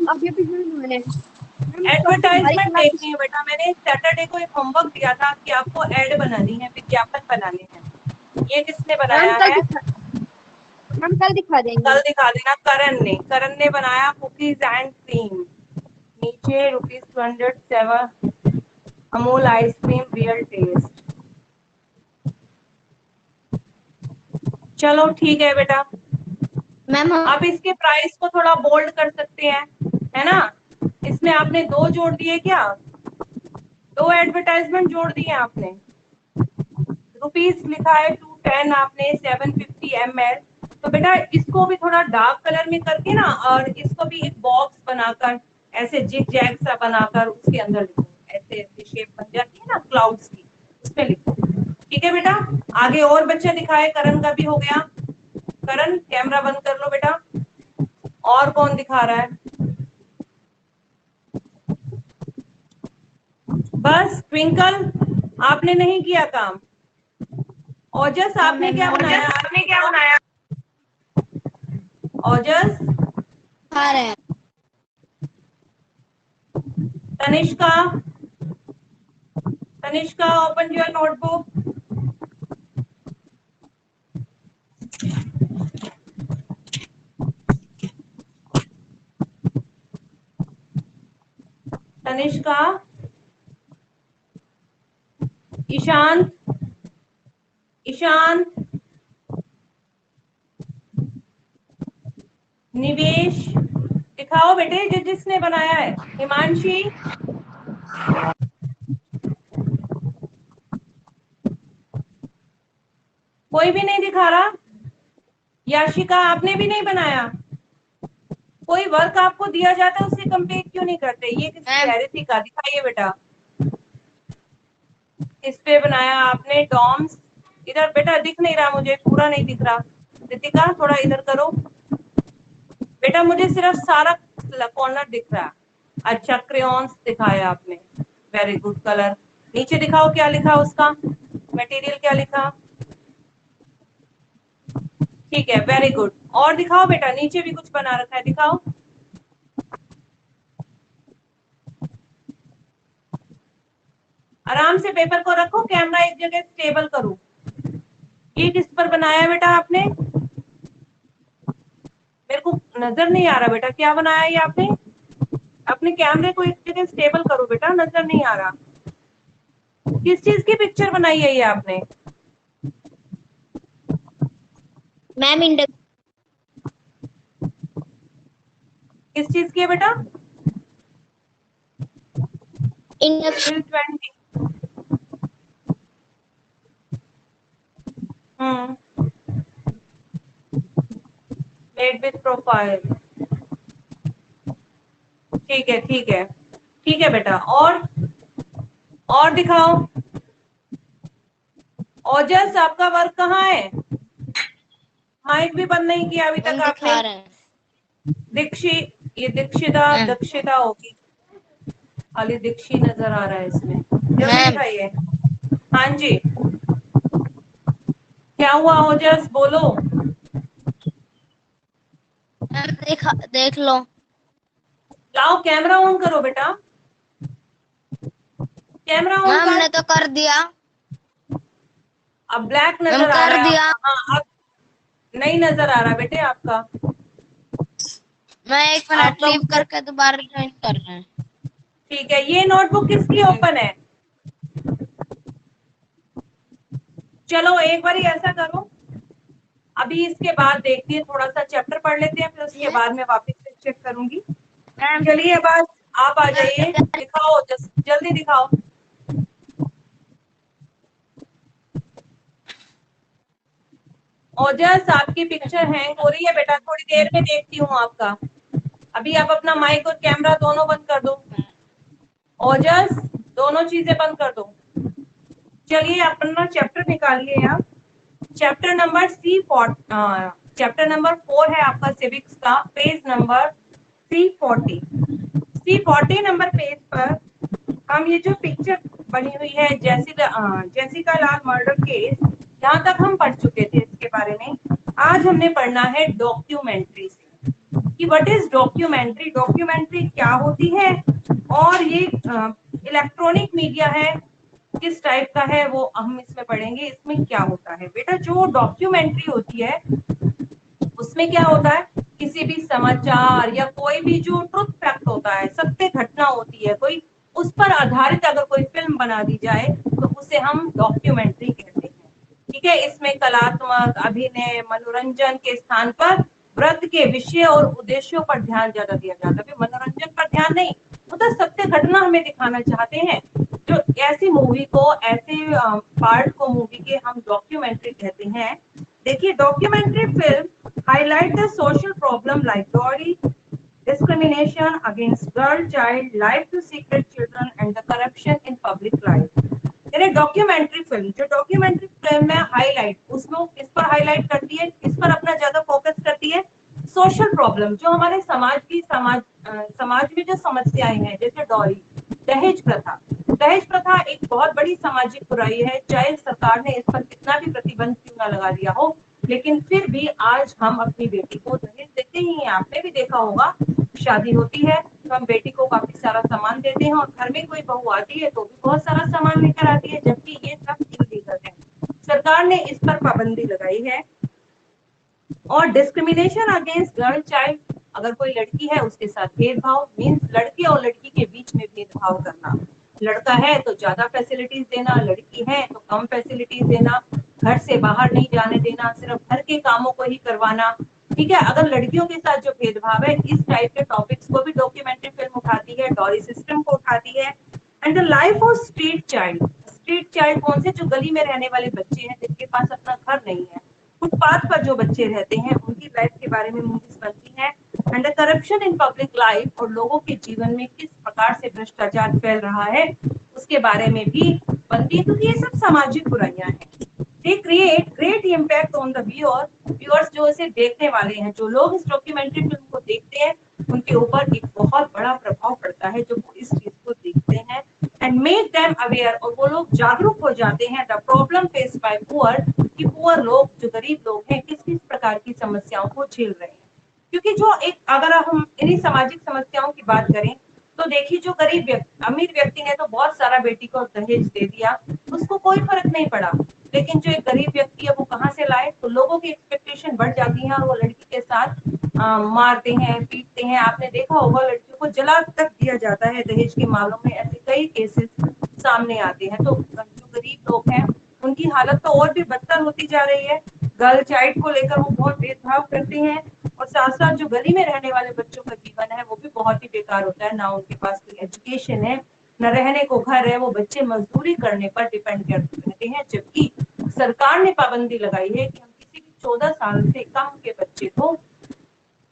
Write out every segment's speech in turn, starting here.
अब ये मैंने एडवर्टाइजमेंट देखनी है बेटा। मैंने सैटरडे को एक होमवर्क दिया था कि आपको एड बनानी है, विज्ञापन बनाने हैं। ये किसने बनाया है? हम कल दिखा देंगे। कल दिखा देना। करण ने बनाया कुकीज एंड क्रीम। नीचे ₹207 अमूल आइसक्रीम रियल टेस्ट। चलो ठीक है बेटा। मैम आप इसके प्राइस को थोड़ा बोल्ड कर सकते हैं, है ना? इसमें आपने 2 जोड़ दिए क्या? 2 एडवर्टाइजमेंट जोड़ दिए आपने। रुपीस लिखा है 210, आपने 750 ml। तो बेटा इसको भी थोड़ा डार्क कलर में करके ना, और इसको भी एक बॉक्स बनाकर ऐसे जिग जैग सा बनाकर उसके अंदर लिखो। ऐसे ऐसे शेप बन जाती है ना क्लाउड्स की, उसमें लिखो। ठीक है बेटा। आगे और बच्चे दिखाए। करण का भी हो गया। करण कैमरा बंद कर लो बेटा। और कौन दिखा रहा है? बस ट्विंकल, आपने नहीं किया काम। ओजस आपने क्या बनाया? आपने क्या बनाया? ओजस, खा रहे हैं। Tanishka, Tanishka open your notebook. Tanishka, Ishant, Ishant, निवेश, दिखाओ बेटे जो जिसने बनाया है। हिमांशी, कोई भी नहीं दिखा रहा। याशिका, आपने भी नहीं बनाया। कोई वर्क आपको दिया जाता है उससे कंप्लीट क्यों नहीं करते? ये किसकी है? रितिका, दिखाइए बेटा। इस पे बनाया आपने डॉम्स। इधर बेटा दिख नहीं रहा, मुझे पूरा नहीं दिख रहा। रितिका थोड़ा इधर करो बेटा, मुझे सिर्फ सारा कॉर्नर दिख रहा है। अच्छा, क्रेयॉन्स दिखाया आपने। Very good. कलर नीचे दिखाओ क्या लिखा उसका, मटेरियल क्या लिखा। ठीक है, वेरी गुड। और दिखाओ बेटा, नीचे भी कुछ बना रखा है, दिखाओ। आराम से पेपर को रखो, कैमरा एक जगह स्टेबल करो। ये किस पर बनाया है बेटा आपने? मेरे को नजर नहीं आ रहा बेटा, क्या बनाया ये आपने? अपने कैमरे को एक जगह स्टेबल करो बेटा, नजर नहीं आ रहा। किस चीज की पिक्चर बनाई है ये आपने? मैम किस चीज की है बेटा? Induction. Till 20। Made with profile. ठीक है, ठीक है, ठीक है बेटा। और दिखाओ। ओजस, आपका वर्क कहाँ है? माइक भी बंद नहीं किया अभी तक हम आपने। दिखा रहे हैं। ये दीक्षिता, मैम दक्षिता होगी। खाली दीक्षी नजर आ रहा है इसमें। जल्दी मैम दिखाइए। हाँ जी, क्या हुआ ओजस, बोलो। मैम देख लो। लाओ कैमरा ऑन करो बेटा, कैमरा ऑन मैम कर। ने तो कर दिया। अब ब्लैक मैम नजर आ कर रहा है दिया। आपका। हाँ, अब नहीं नजर आ रहा बेटे आपका। मैं 1 मिनट आपका लीव मुझे करके दोबारा ज्वाइन कर रहे हैं। ठीक है। ये नोटबुक किसकी ओपन है? चलो एक बार ऐसा करो, अभी इसके बाद देखती है, थोड़ा सा चैप्टर पढ़ लेते हैं, फिर उसके बाद में वापस से चेक करूंगी। मैम चलिए अब आप आ जाइए, दिखाओ जल्दी दिखाओ। ओजस, आपकी पिक्चर हैंग हो रही है बेटा, थोड़ी देर में देखती हूँ आपका। अभी आप अपना माइक और कैमरा दोनों बंद कर दो। ओजस, दोनों चीजें बंद कर दो। चलिए अपना चैप्टर निकालिए आप। चैप्टर नंबर चैप्टर नंबर 4 है आपका सिविक्स का, page number C40 number page पर हम ये जो पिक्चर बनी हुई है जेसिका लाल मर्डर केस, यहाँ तक हम पढ़ चुके थे इसके बारे में। आज हमने पढ़ना है डॉक्यूमेंट्री से। कि व्हाट इज डॉक्यूमेंट्री, डॉक्यूमेंट्री क्या होती है, और ये इलेक्ट्रॉनिक मीडिया है किस टाइप का है वो हम इसमें पढ़ेंगे। इसमें क्या होता है बेटा, जो डॉक्यूमेंट्री होती है उसमें क्या होता है, किसी भी समाचार या कोई भी जो ट्रुथ फैक्ट होता है, सत्य घटना होती है कोई, उस पर आधारित अगर कोई फिल्म बना दी जाए तो उसे हम डॉक्यूमेंट्री कहते हैं। ठीक है, इसमें कलात्मक, अभिनय, मनोरंजन के स्थान पर वृत्त के विषय और उद्देश्यों पर ध्यान ज्यादा दिया जाता है। मनोरंजन पर ध्यान नहीं, वो तो सत्य घटना हमें दिखाना चाहते हैं। जो ऐसी मूवी को, ऐसे पार्ट को मूवी के हम डॉक्यूमेंट्री कहते हैं। देखिए, documentary film highlight the social problem like dowry, discrimination against girl child, life to secret children and the corruption in public life। यानी डॉक्यूमेंट्री फिल्म, जो डॉक्यूमेंट्री फिल्म में हाईलाइट, उसमें किस पर हाईलाइट करती है, किस पर अपना ज्यादा फोकस करती है, सोशल प्रॉब्लम, जो हमारे समाज में जो समस्याएं हैं, जैसे डॉरी, दहेज प्रथा। दहेज प्रथा एक बहुत बड़ी सामाजिक बुराई है, चाहे सरकार ने इस पर कितना भी प्रतिबंध क्यों ना लगा दिया हो, लेकिन फिर भी आज हम अपनी बेटी को दहेज देते ही हैं। आपने भी देखा होगा, शादी होती है तो हम बेटी को काफी सारा सामान देते हैं, और घर में कोई बहू आती है तो भी बहुत सारा सामान लेकर आती है, जबकि ये सब इलीगल है। सरकार ने इस पर पाबंदी लगाई है। और डिस्क्रिमिनेशन अगेंस्ट गर्ल चाइल्ड, अगर कोई लड़की है उसके साथ भेदभाव, मीन्स लड़के और लड़की के बीच में भेदभाव करना। लड़का है तो ज्यादा फैसिलिटीज देना, लड़की है तो कम फैसिलिटीज देना, घर से बाहर नहीं जाने देना, सिर्फ घर के कामों को ही करवाना। ठीक है, अगर लड़कियों के साथ जो भेदभाव है, इस टाइप के टॉपिक्स को भी डॉक्यूमेंट्री फिल्म उठाती है, डॉरी सिस्टम को उठाती है। And the life of street child, street child कौन से, जो गली में रहने वाले बच्चे हैं, जिनके पास अपना घर नहीं है, फुटपाथ पर जो बच्चे रहते हैं, उनकी लाइफ के बारे में मूवीज बनती हैं। And the corruption in public life, और लोगों के जीवन में किस प्रकार से भ्रष्टाचार फैल रहा है उसके बारे में भी बनती है, क्योंकि ये सब सामाजिक बुराइयां हैं। They create great impact on the viewers, जो इसे देखने वाले हैं, जो लोग इस डॉक्यूमेंट्री फिल्म को देखते हैं, उनके ऊपर एक बहुत बड़ा प्रभाव पड़ता है जो वो इस चीज को देखते हैं। एंड मेक देम अवेयर, और वो लोग जागरूक हो जाते हैं, the problem face by poor, कि पुअर लोग, जो गरीब लोग हैं, किस किस प्रकार की समस्याओं को झेल रहे हैं। क्योंकि जो एक, अगर हम इन्हीं सामाजिक समस्याओं की बात करें तो देखिए, जो गरीब व्यक्ति, अमीर व्यक्ति ने तो बहुत सारा बेटी को दहेज दे दिया, उसको कोई फर्क नहीं पड़ा, लेकिन जो एक गरीब व्यक्ति है वो कहाँ से लाए, तो लोगों की एक्सपेक्टेशन बढ़ जाती है, और वो लड़की के साथ मारते हैं, पीटते हैं। आपने देखा होगा, लड़कियों को जला तक दिया जाता है दहेज के मामलों में, ऐसे कई केसेस सामने आते हैं। तो जो गरीब लोग हैं उनकी हालत तो और भी बदतर होती जा रही है। गर्ल चाइल्ड को लेकर वो बहुत भेदभाव करते हैं, और साथ साथ जो गली में रहने वाले बच्चों का जीवन है वो भी बहुत ही बेकार होता है। ना उनके पास कोई एजुकेशन है, न रहने को घर है, वो बच्चे मजदूरी करने पर डिपेंड करते रहते हैं। जबकि सरकार ने पाबंदी लगाई है कि हम किसी भी 14 साल से कम के बच्चे को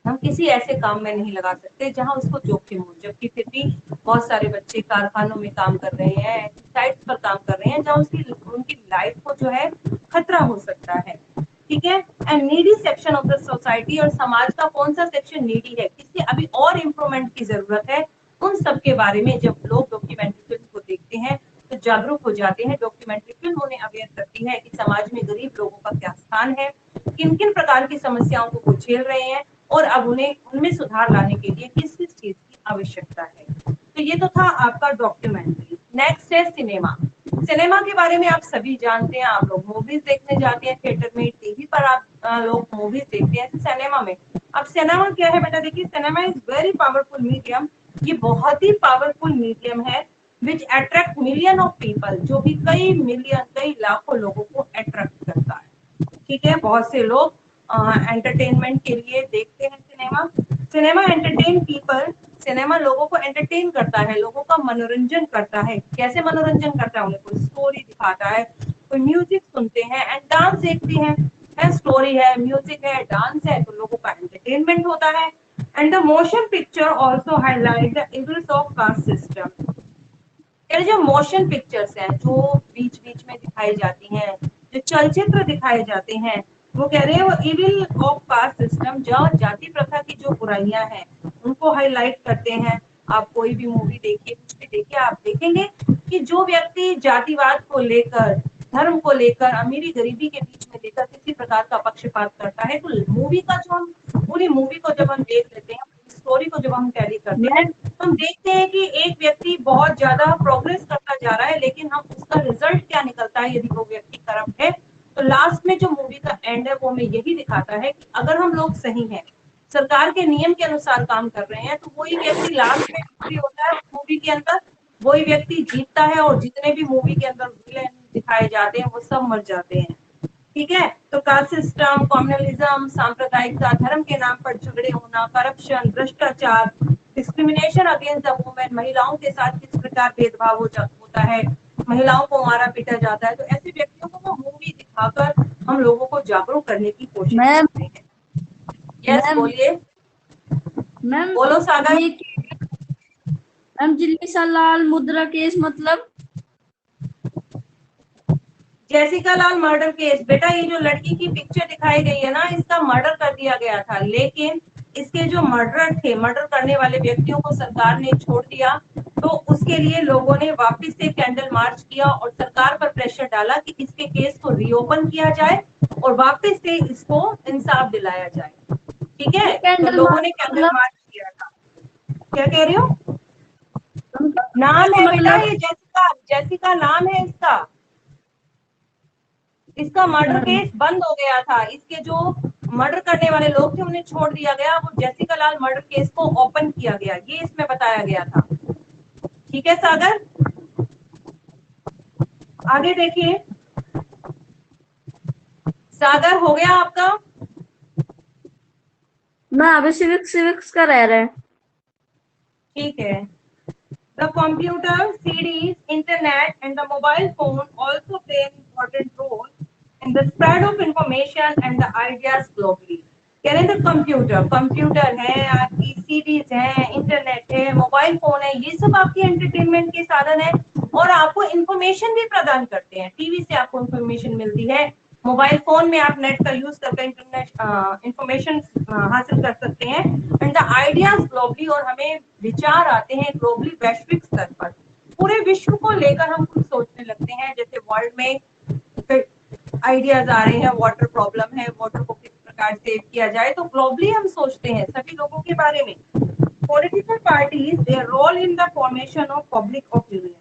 हम किसी ऐसे काम में नहीं लगा सकते जहां उसको जोखिम हो। जबकि फिर भी बहुत सारे बच्चे कारखानों में काम कर रहे हैं, साइट्स पर काम कर रहे हैं, जहां उनकी लाइफ को जो है खतरा हो सकता है। ठीक है, and needy section of the society, और समाज का कौन सा सेक्शन नीडी है, किससे अभी और इम्प्रूवमेंट की जरूरत है, उन सब के बारे में जब लोग डॉक्यूमेंट्री फिल्म को देखते हैं तो जागरूक हो जाते हैं। डॉक्यूमेंट्री फिल्म उन्हें अवेयर करती है कि समाज में गरीब लोगों का क्या स्थान है, किन किन प्रकार की समस्याओं को वो झेल रहे हैं, और अब उन्हें उनमें सुधार लाने के लिए किस किस चीज की आवश्यकता है। तो ये तो था आपका डॉक्यूमेंट्री। नेक्स्ट है सिनेमा। सिनेमा के बारे में आप सभी जानते हैं, आप लोग मूवीज देखने जाते हैं थिएटर में, टीवी पर आप लोग मूवीज देखते हैं सिनेमा में। अब सिनेमा क्या है बेटा, देखिए, cinema is very powerful medium, ये बहुत ही पावरफुल मीडियम है, which attract million of people, जो भी कई मिलियन, कई लाखों लोगों को अट्रैक्ट करता है। ठीक है, बहुत से लोग एंटरटेनमेंट के लिए देखते हैं cinema. Cinema entertain people, cinema लोगों को एंटरटेन करता है, लोगों का मनोरंजन करता है। कैसे मनोरंजन करता है, उन्हें कोई स्टोरी दिखाता है, कोई म्यूजिक सुनते हैं, एंड डांस देखते हैं। स्टोरी है, म्यूजिक है, डांस है, तो लोगों का एंटरटेनमेंट होता है। And the motion picture also highlight the evils of caste system. ये जो मोशन पिक्चर्स हैं, जो बीच बीच में दिखाई जाती हैं, जो चलचित्र दिखाए जाते हैं, वो कह रहे हैं वो इविल ऑफ कास्ट सिस्टम, जहाँ जाति प्रथा की जो बुराइयां हैं उनको हाईलाइट करते हैं। आप कोई भी मूवी देखिए, कुछ भी देखिए, आप देखेंगे कि जो व्यक्ति जातिवाद को लेकर, धर्म को लेकर, अमीरी गरीबी के बीच में लेकर किसी प्रकार का पक्षपात करता है, तो मूवी का जो हम पूरी मूवी को जब हम देख लेते हैं, स्टोरी को जब हम टैली करते हैं, तो हम देखते हैं कि एक व्यक्ति बहुत ज्यादा प्रोग्रेस करता जा रहा है, लेकिन हम उसका रिजल्ट क्या निकलता है यदि वो व्यक्ति करप्ट है। तो लास्ट में जो मूवी का एंड है वो हमें यही दिखाता है कि अगर हम लोग सही हैं, सरकार के नियम के अनुसार काम कर रहे हैं, तो वही व्यक्ति लास्ट में विक्ट्री होता है मूवी के अंदर, वही व्यक्ति जीतता है, और जितने भी मूवी के अंदर विलेन दिखाए जाते हैं वो सब मर जाते हैं। ठीक है, तो कास्ट सिस्टम, कम्युनलिज्म, सांप्रदायिकता, धर्म के नाम पर झगड़े होना, करप्शन, भ्रष्टाचार, डिस्क्रिमिनेशन अगेंस्ट द वुमेन, महिलाओं के साथ किस प्रकार भेदभाव होता है, महिलाओं को मारा पीटा जाता है, तो ऐसे व्यक्तियों को वो मूवी दिखाकर हम लोगों को जागरूक करने की कोशिश करते हैं। यस, बोलिए। मैम बोलो सागर। मैम जिल्ली लाल मुद्रा केस मतलब? जेसिका लाल मर्डर केस, बेटा ये जो लड़की की पिक्चर दिखाई गई है ना, इसका मर्डर कर दिया गया था, लेकिन इसके जो मर्डर थे, मर्डर करने वाले व्यक्तियों को सरकार ने छोड़ दिया। तो उसके लिए लोगों ने वापस से कैंडल मार्च किया और सरकार पर प्रेशर डाला कि इसके केस को रीओपन किया जाए और वापस से इसको इंसाफ दिलाया जाए। ठीक है, तो लोगों ने कैंडल मार्च किया था। क्या कह रही हो? नाम है बेटा ये जेसिका, जेसिका नाम है इसका। इसका मर्डर केस बंद हो गया था, इसके जो मर्डर करने वाले लोग थे उन्हें छोड़ दिया गया, वो जेसिका लाल मर्डर केस को ओपन किया गया, ये इसमें बताया गया था। ठीक है सागर, आगे देखिए। सागर हो गया आपका? मैं अभी सिविक्स का रह रहे हैं। ठीक है। The computer, CDs, internet and the mobile phone also play an important role in the spread of information and the ideas globally. कह रहे हैं कंप्यूटर है आपकी, सीडीज है, इंटरनेट है, मोबाइल फोन है, ये सब आपकी एंटरटेनमेंट के साधन है और आपको इंफॉर्मेशन भी प्रदान करते हैं। टीवी से आपको इंफॉर्मेशन मिलती है, मोबाइल फोन में आप नेट का यूज करके इंटरनेट इंफॉर्मेशन हासिल कर सकते हैं। एंड द आइडियाज ग्लोबली, और हमें विचार आते हैं ग्लोबली, वैश्विक स्तर पर पूरे विश्व को लेकर हम कुछ सोचने लगते हैं। जैसे वर्ल्ड में आइडियाज आ रहे हैं, वाटर प्रॉब्लम है, वाटर को किस प्रकार सेव किया जाए, तो ग्लोबली हम सोचते हैं सभी लोगों के बारे में। Political parties, their role in the formation of public opinion.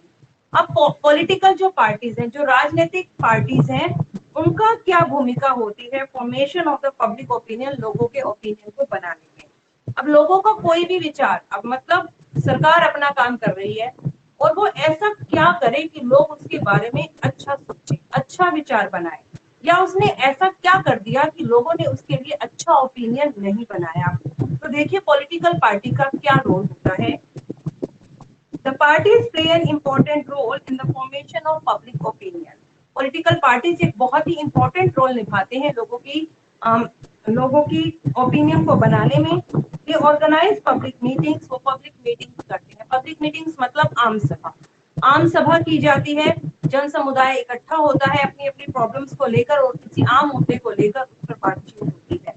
अब पॉलिटिकल जो पार्टीज हैं, जो राजनीतिक पार्टीज हैं, उनका क्या भूमिका होती है formation of the public opinion, लोगों के ओपिनियन को बनाने में। अब लोगों का कोई भी विचार, अब मतलब सरकार अपना काम कर रही है और वो ऐसा क्या करे कि लोग उसके बारे में अच्छा सोचे, अच्छा विचार बनाए, या उसने ऐसा क्या कर दिया कि लोगों ने उसके लिए अच्छा ओपिनियन नहीं बनाया। तो देखिए पॉलिटिकल पार्टी का क्या रोल होता है। The parties play an important role in the formation of public opinion. Political parties एक बहुत ही इंपॉर्टेंट रोल निभाते हैं लोगों की ओपिनियन को बनाने में। ये ऑर्गेनाइज पब्लिक मीटिंग्स, वो पब्लिक मीटिंग्स करते हैं। पब्लिक मीटिंग्स मतलब आम सभा, आम सभा की जाती है, जन समुदाय इकट्ठा होता है अपनी अपनी प्रॉब्लम्स को लेकर और किसी आम मुद्दे को लेकर उस पर बातचीत होती है।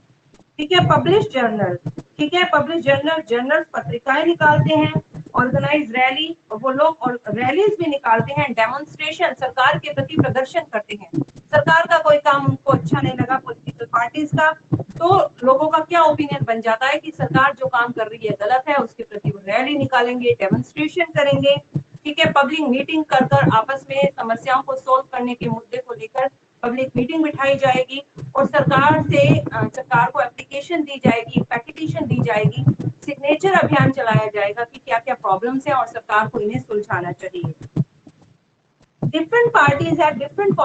ठीक है, पब्लिश जर्नल, ठीक है, पब्लिश जर्नल पत्रिकाएं निकालते हैं। ऑर्गेनाइज रैली, और वो लोग और रैलीज भी निकालते हैं। डेमोन्स्ट्रेशन, सरकार के प्रति प्रदर्शन करते हैं। सरकार का कोई काम उनको अच्छा नहीं लगा पॉलिटिकल पार्टीज का, तो लोगों का क्या ओपिनियन बन जाता है कि सरकार जो काम कर रही है गलत है, उसके प्रति वो रैली निकालेंगे, डेमोन्स्ट्रेशन करेंगे। ठीक है, पब्लिक मीटिंग कर आपस में समस्याओं को सोल्व करने के मुद्दे को लेकर पब्लिक मीटिंग बिठाई जाएगी और सरकार को एप्लीकेशन दी जाएगी, पेटिशन दी जाएगी, सिग्नेचर अभियान चलाया जाएगा कि क्या क्या प्रॉब्लम्स हैं और सरकार को इन्हें सुलझाना चाहिए। Different parties have different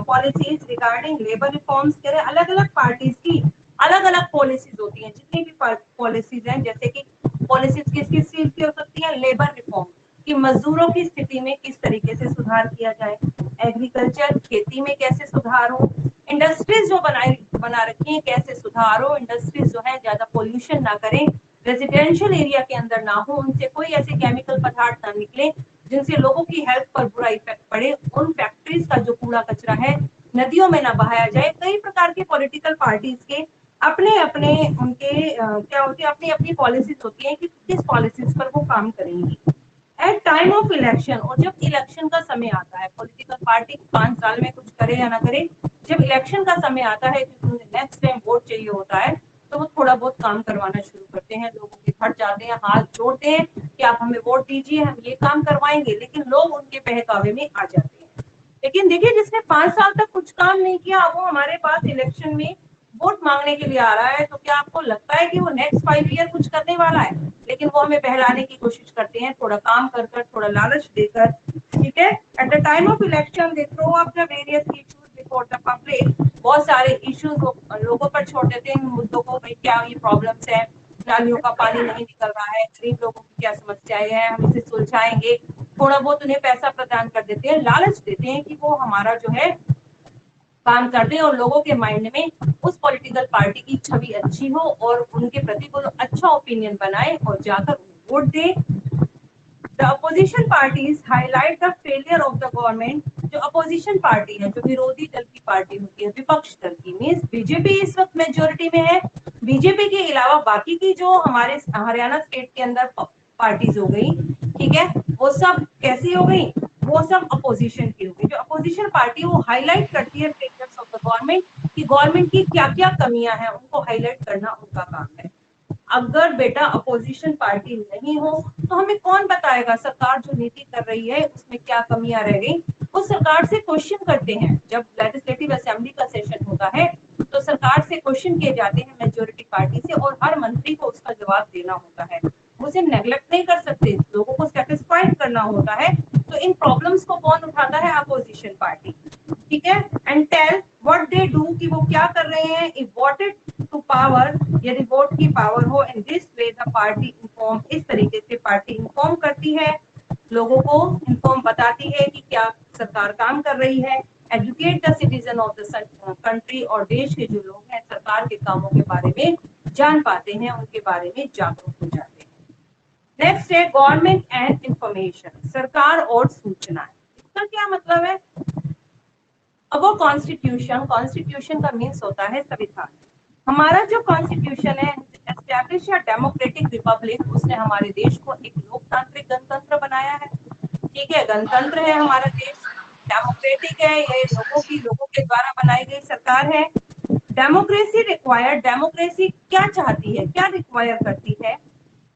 policies regarding labour reforms. कह रहे अलग अलग पार्टीज की अलग अलग पॉलिसीज होती हैं। जितनी भी पॉलिसीज हैं, जैसे कि पॉलिसीज किस किस चीज की हो सकती है, लेबर रिफॉर्म कि मजदूरों की स्थिति में किस तरीके से सुधार किया जाए, एग्रीकल्चर खेती में कैसे सुधार हो, इंडस्ट्रीज जो बना रखी है कैसे सुधार हो, इंडस्ट्रीज जो है ज्यादा पोल्यूशन ना करें, रेजिडेंशियल एरिया के अंदर ना हो, उनसे कोई ऐसे केमिकल पदार्थ ना निकले जिनसे लोगों की हेल्थ पर बुरा इफेक्ट पड़े, उन फैक्ट्रीज का जो कूड़ा कचरा है नदियों में ना बहाया जाए। कई प्रकार के पॉलिटिकल पार्टीज के अपने अपने उनके क्या होती है, अपनी अपनी पॉलिसीज होती है कि किस पॉलिसीज पर वो काम करेंगी। एट टाइम ऑफ इलेक्शन, और जब इलेक्शन का समय आता है, पॉलिटिकल पार्टी 5 साल में कुछ करे या ना करे, जब इलेक्शन का समय आता है क्योंकि उन्हें नेक्स्ट टाइम वोट चाहिए होता है, तो वो थोड़ा बहुत काम करवाना शुरू करते हैं, लोगों के घर जाते हैं, हाथ जोड़ते हैं कि आप हमें वोट दीजिए, हम ये काम करवाएंगे, लेकिन लोग उनके बहकावे में आ जाते हैं। लेकिन देखिए, जिसने 5 साल तक कुछ काम नहीं किया, अब वो हमारे पास इलेक्शन में वोट मांगने के लिए आ रहा है, तो क्या आपको लगता है कि वो नेक्स्ट 5 ईयर कुछ करने वाला है? लेकिन वो हमें बहलाने की कोशिश करते हैं, थोड़ा काम कर कर, थोड़ा लालच देकर, ठीक है। At the time of election they throw up the various issues before the public. बहुत सारे इश्यूज लोगों पर छोड़ देते हैं, मुद्दों को, भाई क्या ये प्रॉब्लम्स है, नालियों का पानी नहीं निकल रहा है, गरीब लोगों की क्या समस्याएं हैं, हम इसे सुलझाएंगे। थोड़ा बहुत उन्हें पैसा प्रदान कर देते हैं, लालच देते हैं कि वो हमारा जो है काम कर दें और लोगों के माइंड में उस पॉलिटिकल पार्टी की छवि अच्छी हो और उनके प्रति वो अच्छा ओपिनियन बनाए और जाकर vote they. The opposition parties highlight the failure of the government। जो अपोजिशन पार्टी है, जो विरोधी दल की पार्टी होती है, विपक्ष दल की, मीन्स बीजेपी इस वक्त मेजोरिटी में है। बीजेपी के अलावा बाकी की जो हमारे हरियाणा स्टेट के अंदर पार्टीज हो गई, ठीक है, वो सब कैसी हो गई, वो सब अपोजिशन की हो गई। जो अपोजिशन पार्टी वो हाईलाइट करती है फेलियर्स ऑफ द गवर्नमेंट, कि गवर्नमेंट की क्या क्या कमियां हैं, उनको हाईलाइट करना उनका काम है। अगर बेटा अपोजिशन पार्टी नहीं हो तो हमें कौन बताएगा सरकार जो नीति कर रही है उसमें क्या कमियां रह गई? वो सरकार से क्वेश्चन करते हैं। जब लेजिस्लेटिव असेंबली का सेशन होता है तो सरकार से क्वेश्चन किए जाते हैं मेजोरिटी पार्टी से, और हर मंत्री को उसका जवाब देना होता है। उसे नेग्लेक्ट नहीं कर सकते, लोगों को सेटिस्फाइड करना होता है। तो इन प्रॉब्लम्स को कौन उठाता है? अपोजिशन पार्टी, ठीक है। And tell what they do, कि वो क्या कर रहे हैं। इफ वोटेड टू पावर, यदि वोट की पावर हो, in this way the party inform, इस तरीके से पार्टी इन्फॉर्म करती है, लोगों को इन्फॉर्म बताती है कि क्या सरकार काम कर रही है। Educate the citizen of the country, और देश के जो लोग हैं सरकार के कामों के बारे में जान पाते हैं, उनके बारे में जागरूक हो जाते हैं। नेक्स्ट है गवर्नमेंट एंड इंफॉर्मेशन, सरकार और सूचना। इसका क्या मतलब है? अब वो कॉन्स्टिट्यूशन का मीन्स होता है संविधान। हमारा जो कॉन्स्टिट्यूशन है, एस्टैब्लिश अ डेमोक्रेटिक रिपब्लिक, उसने हमारे देश को एक लोकतांत्रिक गणतंत्र बनाया है, ठीक है। गणतंत्र है हमारा देश, डेमोक्रेटिक है, ये लोगों के द्वारा बनाई गई सरकार है। डेमोक्रेसी रिक्वायर्ड, डेमोक्रेसी क्या चाहती है, क्या रिक्वायर करती है?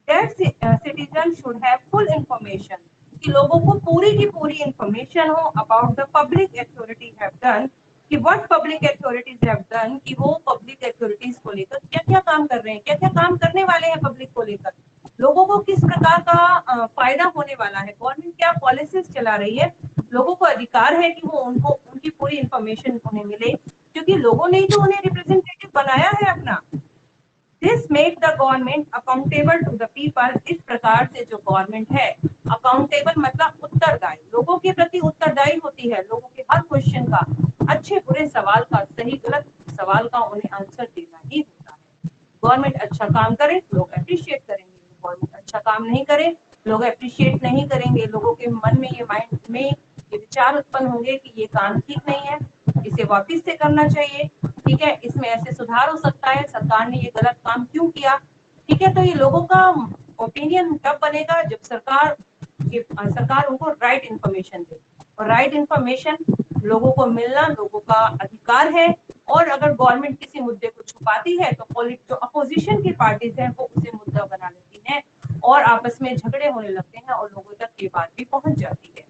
That citizen should have full information, कि लोगों को पूरी की पूरी इंफॉर्मेशन हो about the public authority have done, कि what public authorities have done, कि वो पब्लिक अथॉरिटीज को लेकर क्या क्या काम कर रहे हैं, क्या क्या काम करने वाले हैं पब्लिक को लेकर, लोगों को किस प्रकार का फायदा होने वाला है, गवर्नमेंट क्या पॉलिसीज चला रही है। लोगों को अधिकार है कि वो उनको उनकी पूरी इंफॉर्मेशन उन्हें मिले, क्योंकि लोगों ने ही तो उन्हें रिप्रेजेंटेटिव बनाया है अपना। This make the government accountable to the people, इस प्रकार से जो गवर्नमेंट है अकाउंटेबल मतलब उत्तरदायी, लोगों के प्रति उत्तरदायी होती है, लोगों के हर क्वेश्चन का, अच्छे बुरे सवाल का, सही गलत सवाल का उन्हें आंसर देना ही होता है। गवर्नमेंट अच्छा काम करे, लोग अप्रिशिएट करेंगे, गवर्नमेंट अच्छा काम नहीं करे, लोग अप्रिशिएट नहीं करेंगे, लोगों के मन में ये माइंड में ये विचार उत्पन्न होंगे कि ये काम ठीक नहीं है, इसे वापिस से करना चाहिए, ठीक है, इसमें ऐसे सुधार हो सकता है, सरकार ने ये गलत काम क्यों किया, ठीक है। तो ये लोगों का ओपिनियन कब बनेगा? जब सरकार उनको राइट इंफॉर्मेशन दे, और राइट इंफॉर्मेशन लोगों को मिलना लोगों का अधिकार है। और अगर गवर्नमेंट किसी मुद्दे को छुपाती है तो जो अपोजिशन की पार्टीज हैं वो उसे मुद्दा बना लेती हैं और आपस में झगड़े होने लगते हैं और लोगों तक ये बात भी पहुंच जाती है।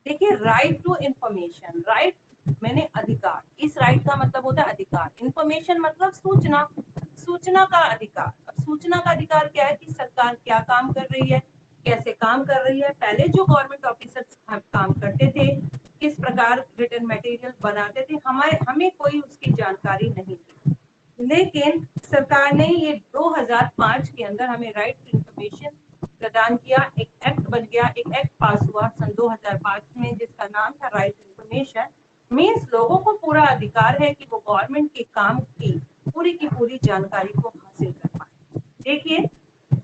देखिए, राइट टू इंफॉर्मेशन, राइट मैंने अधिकार, इस राइट का मतलब होता है अधिकार, इंफॉर्मेशन मतलब सूचना, सूचना का अधिकार। अब सूचना का अधिकार क्या है? कि सरकार क्या काम कर रही है, कैसे काम कर रही है, पहले जो गवर्नमेंट ऑफिसर्स काम करते थे किस प्रकार रिटन मटेरियल बनाते थे, हमें कोई उसकी जानकारी नहीं थी। लेकिन सरकार ने ये 2005 के अंदर हमें राइट टू इंफॉर्मेशन प्रदान किया, एक एक्ट बन गया, एक एक्ट पास हुआ सन 2005 में जिसका नाम था राइट टू इंफॉर्मेशन। मीन्स लोगों को पूरा अधिकार है कि वो गवर्नमेंट के काम की पूरी जानकारी को हासिल कर पाए। देखिए,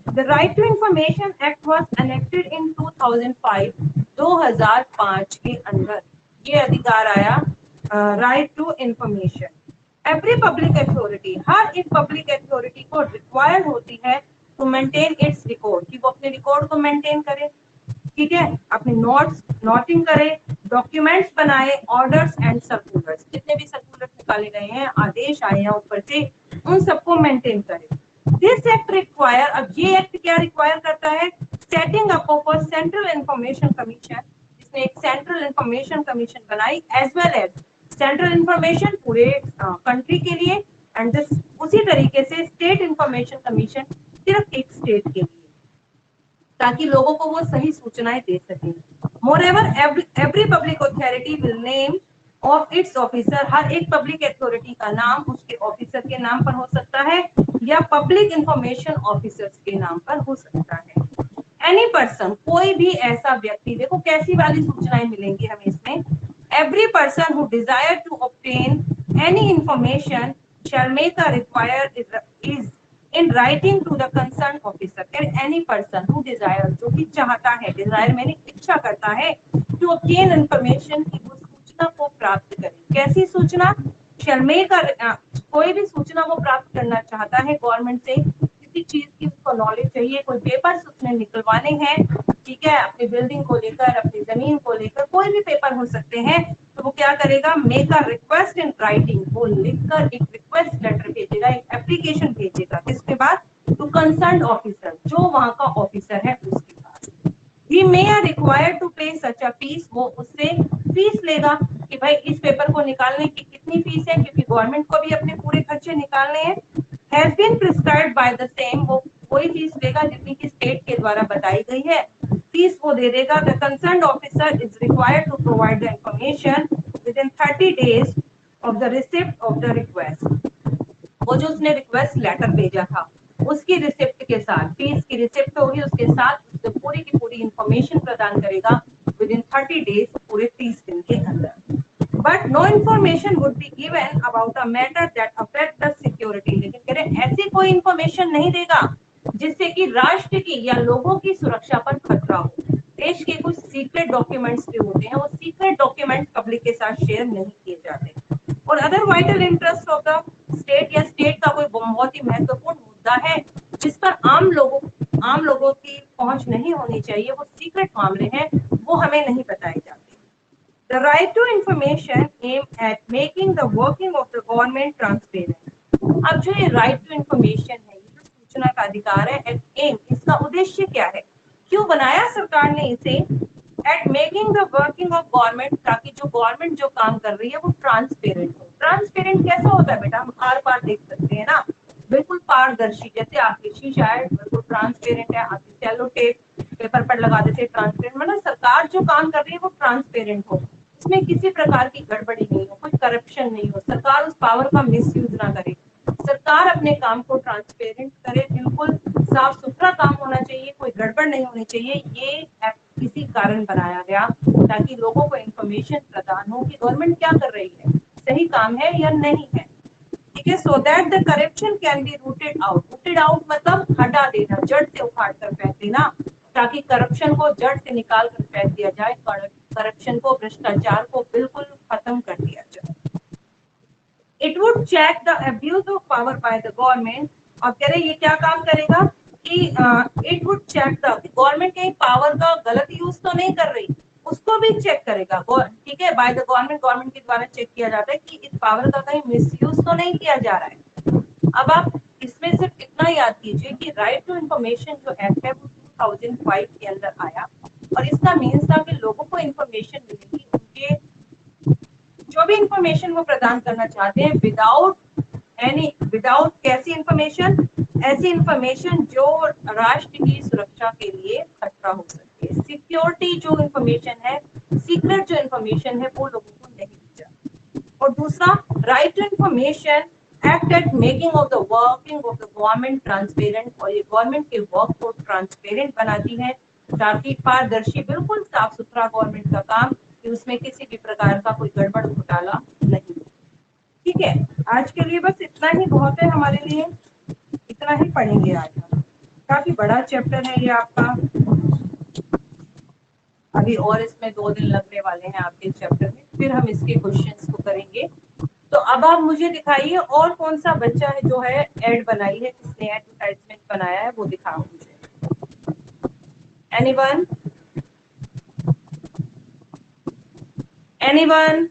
the right to information act was enacted in 2005, 2005 के अंदर ये अधिकार आया, right to information. Every public authority, हर एक पब्लिक अथॉरिटी को रिक्वायर होती है टू मेंटेन इट्स रिकॉर्ड, कि वो अपने रिकॉर्ड को मेंटेन करे, ठीक है, अपने नोट्स नोटिंग करे, डॉक्यूमेंट्स बनाए, ऑर्डर्स एंड सर्कुलर्स, जितने भी सर्कुलर्स निकाले गए हैं, आदेश आए हैं ऊपर से, उन सबको मेंटेन करे। दिस एक्ट रिक्वायर, अब ये एक्ट क्या रिक्वायर करता है, setting up of a central information commission, इसने एक सेंट्रल इंफॉर्मेशन कमीशन बनाई, as well as central information पूरे कंट्री के लिए, एंड दिस उसी तरीके से स्टेट इंफॉर्मेशन कमीशन सिर्फ एक स्टेट के लिए, ताकि लोगों को वो सही सूचनाएं दे सके। मोreover every public authority will name of its officer, हर एक पब्लिक अथॉरिटी का नाम उसके ऑफिसर के नाम पर हो सकता है या पब्लिक इंफॉर्मेशन ऑफिसर्स के नाम पर हो सकता है। एनी पर्सन, कोई भी ऐसा व्यक्ति, देखो कैसी वाली सूचनाएं मिलेंगी हमें इसमें, every person who desire to obtain any information shall make a require is in writing to the concerned officer, and any person who desires, जो भी चाहता है, desire मैंने इच्छा करता है, to obtain information, की वो सूचना को प्राप्त करे। कैसी सूचना, shall make a कोई भी सूचना वो प्राप्त करना चाहता है गवर्नमेंट से, किसी चीज की उसको नॉलेज चाहिए, कोई पेपर्स उसने निकलवाने हैं, ठीक है, अपनी बिल्डिंग को लेकर, अपनी जमीन को लेकर, कोई भी पेपर हो सकते हैं, तो वो क्या करेगा, make a request in writing, वो लिखकर एक रिक्वेस्ट लेटर भेजेगा, एक एप्लीकेशन भेजेगा, किसके पास, टू कंसर्न ऑफिसर, जो वहां का ऑफिसर है उसके पास। ही मे आर रिक्वायर्ड टू पे सच अ फीस, वो उससे फीस लेगा कि भाई इस पेपर को निकालने की कितनी फीस है, क्योंकि गवर्नमेंट को भी अपने पूरे खर्चे निकालने हैं। Has been prescribed by the same, वो वही फीस लेगा जितनी की स्टेट के द्वारा बताई गई है, फीस वो दे देगा। The concerned officer is required to provide the information within 30 days of the receipt of the request, वो जो उसने रिक्वेस्ट लेटर भेजा था उसकी रिसिप्ट के साथ, फीस की रिसिप्ट होगी उसके साथ, उसको पूरी की पूरी इंफॉर्मेशन प्रदान करेगा विद इन 30 days, पूरे 30 दिन के अंदर। But no information would be given about a matter that affect the security, लेकिन कह रहे ऐसी कोई इंफॉर्मेशन नहीं देगा जिससे कि राष्ट्र की या लोगों की सुरक्षा पर खतरा हो। देश के कुछ सीक्रेट डॉक्यूमेंट्स भी होते हैं, वो सीक्रेट डॉक्यूमेंट पब्लिक के साथ शेयर नहीं किए जाते। और other vital interest of the state, या स्टेट का कोई बहुत ही महत्वपूर्ण मुद्दा है जिस पर आम लोगों की पहुंच नहीं होनी चाहिए, वो सीक्रेट मामले हैं, वो हमें नहीं बताए जाते। The right to information aim at making the working of the government transparent. अब जो ये right to information है, ये जो सूचना का अधिकार है, at aim, इसका उद्देश्य क्या है, क्यों बनाया सरकार ने इसे, at making the working of government, ताकि जो गवर्नमेंट जो काम कर रही है वो ट्रांसपेरेंट हो। ट्रांसपेरेंट कैसा होता है बेटा, हम आर पार देख सकते हैं ना, बिल्कुल पारदर्शी, जैसे आपकी शीशा है बिल्कुल ट्रांसपेरेंट है, आपकी सेलो टेप पेपर पर लगा देते ट्रांसपेरेंट, मतलब सरकार जो काम कर रही है वो ट्रांसपेरेंट हो, उसमें किसी प्रकार की गड़बड़ी नहीं हो, कोई करप्शन नहीं हो, सरकार उस पावर का मिसयूज ना करे, सरकार अपने काम को ट्रांसपेरेंट करे, बिल्कुल साफ सुथरा काम होना चाहिए, कोई गड़बड़ नहीं होनी चाहिए। ये एक्ट इसी कारण बनाया गया ताकि लोगों को इंफॉर्मेशन प्रदान हो कि गवर्नमेंट क्या कर रही है, सही काम है या नहीं है, ठीक है। So that the corruption can be rooted out, rooted out मतलब हटा देना, जड़ से उखाड़ कर फेंक देना, ताकि करप्शन को जड़ से निकाल कर फेंक दिया जाए, करप्शन को, भ्रष्टाचार को बिल्कुल खत्म कर दिया जाए। It would check the abuse of power by the government, और कह रहे ये क्या काम करेगा कि it would check the, government कहीं पावर का गलत यूज तो नहीं कर रही, उसको भी चेक करेगा, ठीक है, बाय द गवर्नमेंट, गवर्नमेंट के द्वारा चेक किया जाता है कि इस पावर का कहीं मिसयूज तो नहीं किया जा रहा है। अब आप इसमें सिर्फ इतना याद कीजिए कि राइट टू इंफॉर्मेशन जो एक्ट है वो 2005 के अंदर आया, और इसका मीन्स था कि लोगों को इंफॉर्मेशन मिलेगी, उनके जो भी इंफॉर्मेशन वो प्रदान करना चाहते हैं, विदाउट कैसी इंफॉर्मेशन, ऐसी इंफॉर्मेशन जो राष्ट्र की सुरक्षा के लिए खतरा हो सकती है। सिक्योरिटी जो इंफॉर्मेशन है, सीक्रेट जो इंफॉर्मेशन है, वो लोगों को नहीं दी जाती। और दूसरा, right to information act at making of the working of the government transparent, और ये गवर्नमेंट के वर्क को ट्रांसपेरेंट बनाती है ताकि पारदर्शी, बिल्कुल साफ सुथरा गवर्नमेंट का काम, कि उसमें किसी भी प्रकार का कोई गड़बड़ घोटाला नहीं। ठीक है, आज के लिए बस इतना ही बहुत है हमारे लिए, इतना ही पढ़ेंगे आज हम। काफी बड़ा चैप्टर है ये आपका, अभी और इसमें 2 दिन लगने वाले हैं आपके चैप्टर में, फिर हम इसके क्वेश्चंस को करेंगे। तो अब आप मुझे दिखाइए और कौन सा बच्चा है जो है एड बनाई है, किसने एडवर्टाइजमेंट बनाया है, वो दिखाओ मुझे। Anyone, anyone?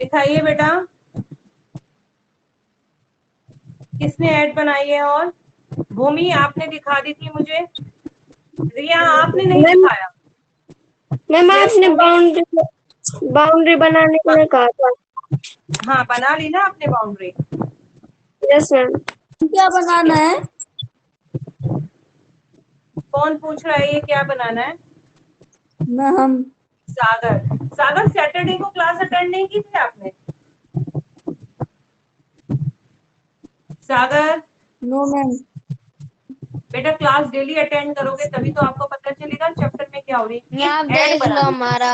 दिखाइए बेटा, किसने ऐड बनाई है? और भूमि आपने दिखा दी थी मुझे, रिया आपने नहीं मैम दिखाया। मैम Yes, आपने भूमि? बाउंड्री बनाने के लिए कहा था। हाँ बना ली ना आपने बाउंड्री। Yes ma'am. क्या बनाना है? कौन पूछ रहा है ये क्या बनाना है? मैम सागर। सागर सैटरडे को क्लास अटेंड नहीं की थी आपने? सागर नो मैम। बेटा क्लास डेली अटेंड करोगे तभी तो आपको पता चलेगा चैप्टर में क्या हो रही है। आप एक ऐड देख लो बनानी हमारा।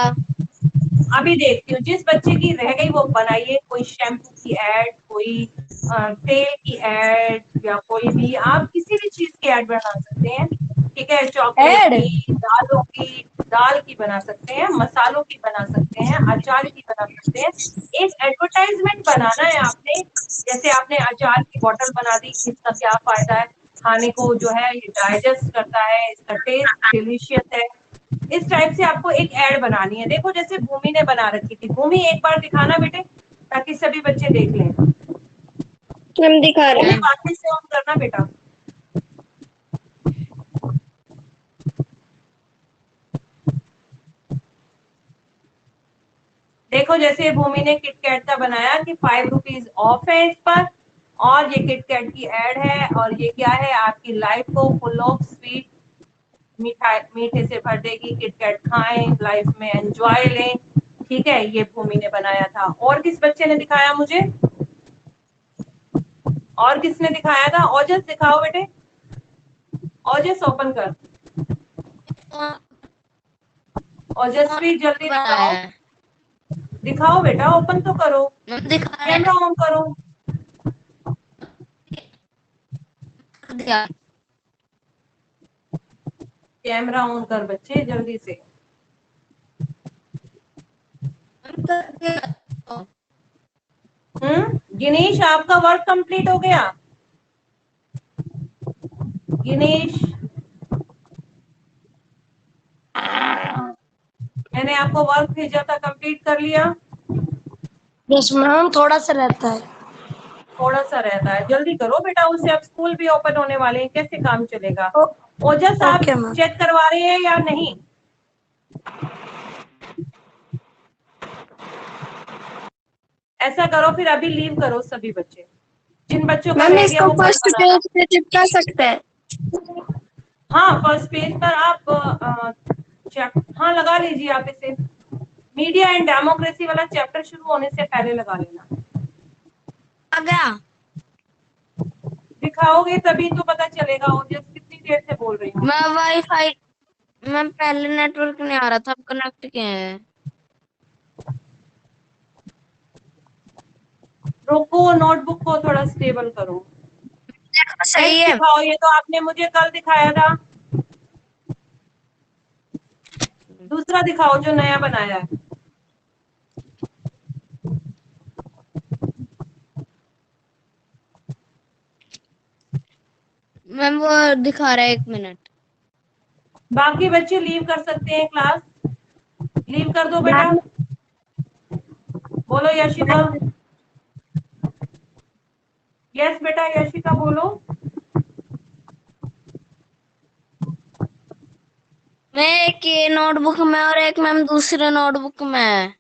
अभी देखती हूँ, जिस बच्चे की रह गई वो बनाइए। कोई शैम्पू की ऐड, कोई तेल की ऐड, या कोई भी आप किसी भी चीज की ऐड बना सकते हैं। ठीक है, चॉकलेट ऐड? की, दालों की, दाल की बना सकते हैं, मसालों की बना सकते हैं, अचार की बना सकते हैं। एक एडवर्टाइजमेंट बनाना है आपने। जैसे आपने अचार की बोतल बना दी, इसका क्या फायदा है, खाने को जो है ये डाइजेस्ट करता है, इसका टेस्ट डिलीशियस है। इस टाइप से आपको एक ऐड बनानी है। देखो जैसे भूमि ने बना रखी थी। भूमि एक बार दिखाना बेटे, ताकि सभी बच्चे देख लें। मैम दिखा रहे भूमि हैं। बाकी से ऑन करना बेटा। देखो जैसे भूमि ने किटकैट का बनाया कि 5 रुपीज ऑफ है इस पर, और ये किटकैट की ऐड है, और ये क्या है, आपकी लाइफ को फुल ऑफ स्वीट, मिठाई मीठे से भर देगी। किटकैट खाएं, लाइफ में एंजॉय लें। ठीक है, ये भूमि ने बनाया था। और किस बच्चे ने दिखाया मुझे? और किसने दिखाया था? ओजस दिखाओ बेटे, ओजस ओपन कर। ओजस्वी जल्दी दिखाओ, बनाया है। दिखाओ बेटा, ओपन तो करो, मैम दिखा रहे कैमरा ऑन करो। दिया। कैमरा ऑन कर बच्चे जल्दी से। गिनीश आपका वर्क कंप्लीट हो गया? गिनीश, मैंने आपको वर्क भेजा था, कंप्लीट कर लिया? यस मैम थोड़ा सा रहता है। थोड़ा सा रहता है, जल्दी करो बेटा, उससे अब स्कूल भी ओपन होने वाले हैं, कैसे काम चलेगा? ओजस आप ओके मैम। चेक करवा रहे हैं या नहीं? ऐसा करो फिर अभी लीव करो सभी बच्चे, जिन बच्चों का मैम रह गया इसको वो कल फर्स्ट बनाना। पेज पे चिपका सकते हैं। हाँ फर्स्ट पेज पर आप हाँ लगा लीजिए आप इसे। मीडिया एंड डेमोक्रेसी वाला चैप्टर शुरू होने से पहले लगा लेना। आ गया। दिखाओगे तभी तो पता चलेगा। ओजस कितनी देर से बोल रही हूँ। मैं वाईफाई, मैं पहले नेटवर्क नहीं आ रहा था, अब कनेक्ट किए हैं। रुको, नोटबुक को थोड़ा स्टेबल करो। सही नेक्स्ट है। दिखाओ, ये तो आपने मुझे कल दिखाया था। दूसरा दिखाओ जो नया बनाया है। मैम वो दिखा रहा है, 1 मिनट। बाकी बच्चे लीव कर सकते हैं क्लास, लीव कर दो बेटा। बोलो यशिका। यस बेटा यशिका बोलो। मैं एक ये नोटबुक में और एक मैम दूसरे नोटबुक में है।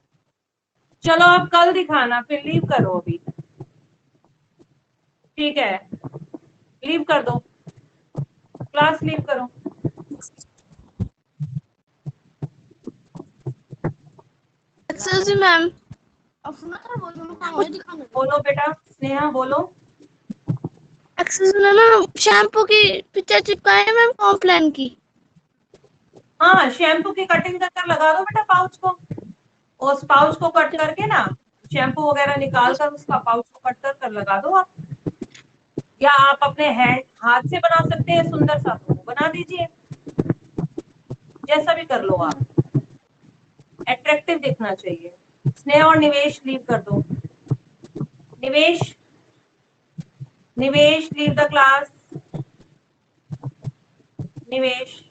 चलो अब कल दिखाना, फिर लीव करो अभी। ठीक है, लीव कर दो, क्लास लीव करो। एक्सेल जी मैम। अपना कर बोलो बेटा, स्नेहा बोलो। एक्सेल में मैम शैम्पू की पिक्चर चिपकाए हैं मैम, कॉम्प्लान की। हाँ शैम्पू की कटिंग कर कर लगा दो बेटा पाउच को। उस पाउच को कट करके ना, शैम्पू वगैरह निकाल कर उसका पाउच को कट कर कर लगा दो आप। या आप अपने हैंड हाथ से बना सकते हैं सुंदर सा, तो बना दीजिए। जैसा भी कर लो आप, अट्रैक्टिव दिखना चाहिए। स्नेहा और निवेश लीव कर दो। निवेश, निवेश लीव द क्लास। निवेश